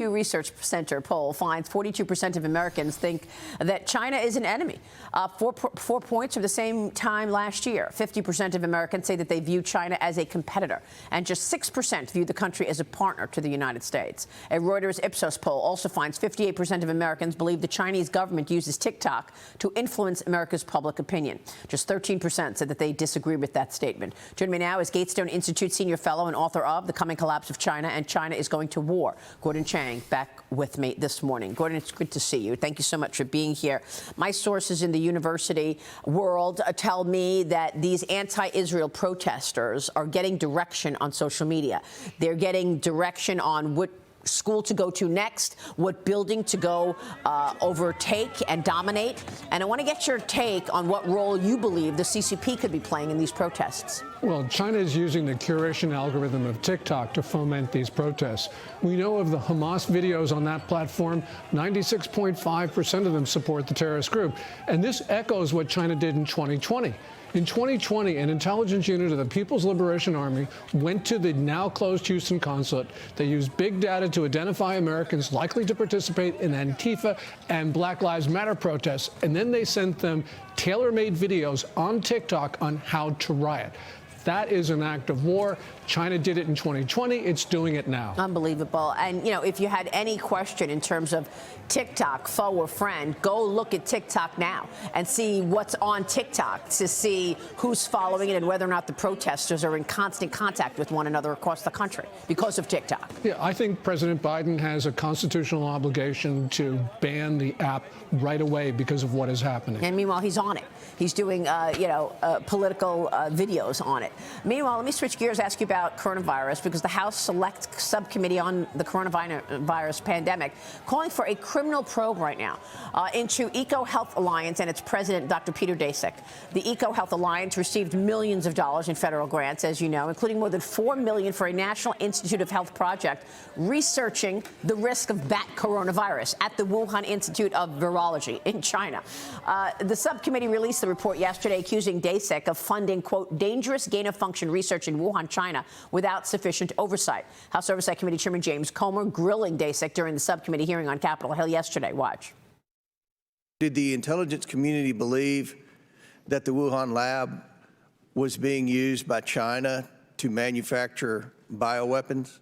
Pew Research Center poll finds 42% of Americans think that China is an enemy, 4 points from the same time last year. 50% of Americans say that they view China as a competitor, and just 6% view the country as a partner to the United States. A Reuters Ipsos poll also finds 58% of Americans believe the Chinese government uses TikTok to influence America's public opinion. Just 13% said that they disagree with that statement. Joining me now is Gatestone Institute senior fellow and author of The Coming Collapse of China and China is Going to War, Gordon Chang, back with me this morning. Gordon, it's good to see you. Thank you so much for being here. My sources in the university world tell me that these anti-Israel protesters are getting direction on social media. They're getting direction on what school to go to next, what building to go overtake and dominate. And I want to get your take on what role you believe the CCP could be playing in these protests. Well, China is using the curation algorithm of TikTok to foment these protests. We know of the Hamas videos on that platform, 96.5% of them support the terrorist group. And this echoes what China did in 2020. In 2020, an intelligence unit of the People's Liberation Army went to the now-closed Houston consulate. They used big data to identify Americans likely to participate in Antifa and Black Lives Matter protests, and then they sent them tailor-made videos on TikTok on how to riot. That is an act of war. China did it in 2020. It's doing it now. Unbelievable. And, you know, if you had any question in terms of TikTok, foe or friend, go look at TikTok now and see what's on TikTok to see who's following it and whether or not the protesters are in constant contact with one another across the country because of TikTok. Yeah, I think President Biden has a constitutional obligation to ban the app right away because of what is happening. And meanwhile, he's on it. He's doing, political videos on it. Meanwhile, let me switch gears, ask you about coronavirus, because the House Select Subcommittee on the Coronavirus Pandemic calling for a criminal probe right now into EcoHealth Alliance and its president, Dr. Peter Daszak. The EcoHealth Alliance received millions of dollars in federal grants, as you know, including more than $4 million for a National Institute of Health project researching the risk of bat coronavirus at the Wuhan Institute of Virology in China. The subcommittee released the report yesterday accusing Daszak of funding, quote, dangerous gain-of-function research in Wuhan, China, without sufficient oversight. House Oversight Committee Chairman James Comer grilling Daszak during the subcommittee hearing on Capitol Hill yesterday. Watch. Did the intelligence community believe that the Wuhan lab was being used by China to manufacture bioweapons?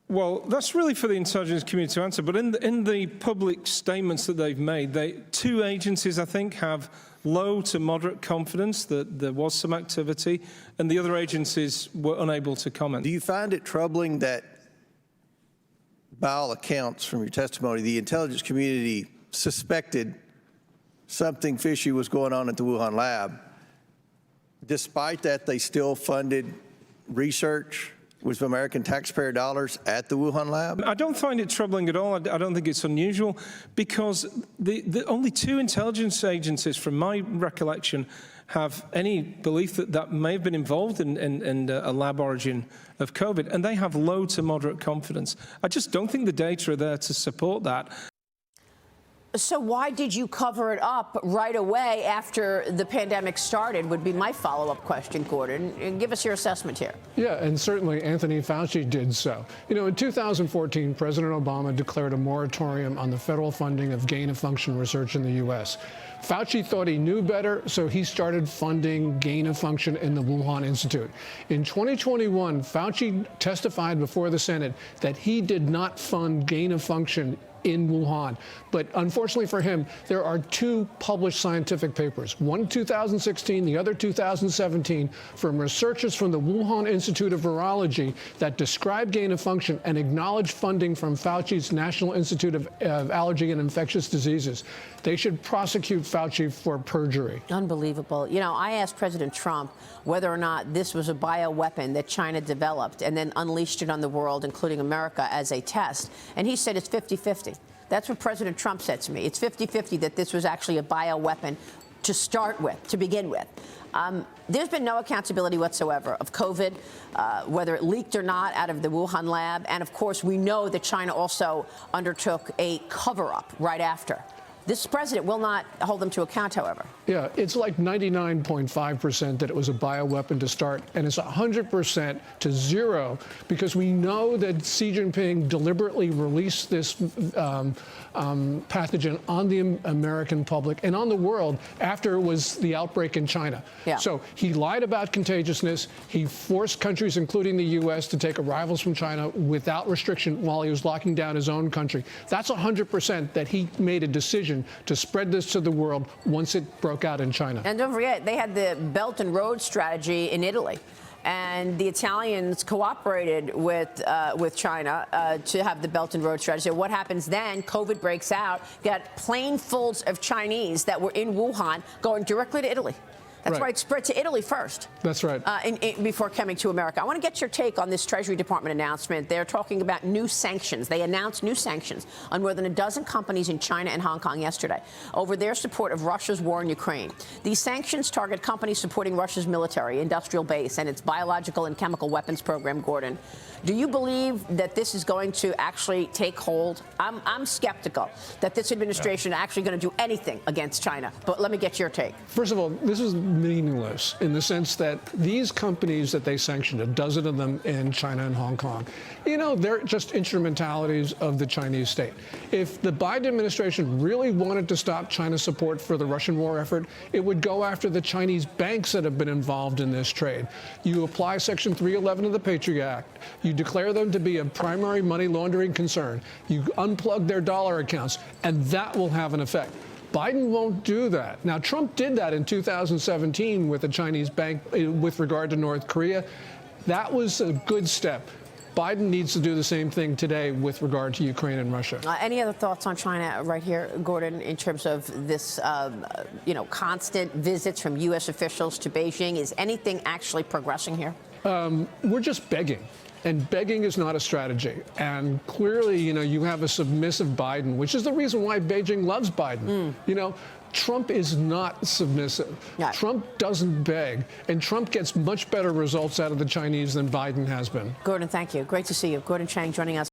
Well, that's really for the intelligence community to answer. But in the public statements that they've made, two agencies, I think, have low to moderate confidence that there was some activity, and the other agencies were unable to comment. Do you find it troubling that, by all accounts from your testimony, the intelligence community suspected something fishy was going on at the Wuhan lab? Despite that, they still funded research with American taxpayer dollars at the Wuhan lab? I don't find it troubling at all. I don't think it's unusual, because the only two intelligence agencies, from my recollection, have any belief that that may have been involved in a lab origin of COVID, and they have low to moderate confidence. I just don't think the data are there to support that. So why did you cover it up right away after the pandemic started would be my follow-up question, Gordon. And give us your assessment here. Yeah, and certainly Anthony Fauci did so. You know, in 2014, President Obama declared a moratorium on the federal funding of gain-of-function research in the U.S. Fauci thought he knew better, so he started funding gain-of-function in the Wuhan Institute. In 2021, Fauci testified before the Senate that he did not fund gain-of-function in Wuhan. But unfortunately for him, there are two published scientific papers, one 2016, the other 2017, from researchers from the Wuhan Institute of Virology that describe gain of function and acknowledge funding from Fauci's National Institute of Allergy and Infectious Diseases. They should prosecute Fauci for perjury. Unbelievable. You know, I asked President Trump whether or not this was a bioweapon that China developed and then unleashed it on the world, including America, as a test. And he said it's 50-50. That's what President Trump said to me. It's 50-50 that this was actually a bioweapon to start with, to begin with. There's been no accountability whatsoever of COVID, whether it leaked or not out of the Wuhan lab. And of course, we know that China also undertook a cover-up right after. This president will not hold them to account, however. Yeah, it's like 99.5% that it was a bioweapon to start, and it's 100% to zero because we know that Xi Jinping deliberately released this pathogen on the American public and on the world after it was the outbreak in China. Yeah. So he lied about contagiousness. He forced countries, including the U.S., to take arrivals from China without restriction while he was locking down his own country. That's 100% that he made a decision to spread this to the world once it broke out in China. And don't forget, they had the Belt and Road strategy in Italy. And the Italians cooperated with China to have the Belt and Road strategy. So what happens then? COVID breaks out. You got planefuls of Chinese that were in Wuhan going directly to Italy. That's why it spread to Italy first. That's right. Before coming to America. I want to get your take on this Treasury Department announcement. They're talking about new sanctions. They announced new sanctions on more than a dozen companies in China and Hong Kong yesterday over their support of Russia's war in Ukraine. These sanctions target companies supporting Russia's military, industrial base, and its biological and chemical weapons program, Gordon. Do you believe that this is going to actually take hold? I'm skeptical that this administration is actually going to do anything against China. But let me get your take. First of all, this is meaningless in the sense that these companies that they sanctioned, a dozen of them in China and Hong Kong, you know, they're just instrumentalities of the Chinese state. If the Biden administration really wanted to stop China's support for the Russian war effort, it would go after the Chinese banks that have been involved in this trade. You apply Section 311 of the Patriot Act. You declare them to be a primary money laundering concern. You unplug their dollar accounts, and that will have an effect. Biden won't do that. Now, Trump did that in 2017 with a Chinese bank with regard to North Korea. That was a good step. Biden needs to do the same thing today with regard to Ukraine and Russia. Any other thoughts on China right here, Gordon, in terms of this, constant visits from U.S. officials to Beijing? Is anything actually progressing here? We're just begging. And begging is not a strategy. And clearly, you have a submissive Biden, which is the reason why Beijing loves Biden. Trump is not submissive. Yeah. Trump doesn't beg. And Trump gets much better results out of the Chinese than Biden has been. Gordon, thank you. Great to see you. Gordon Chang joining us.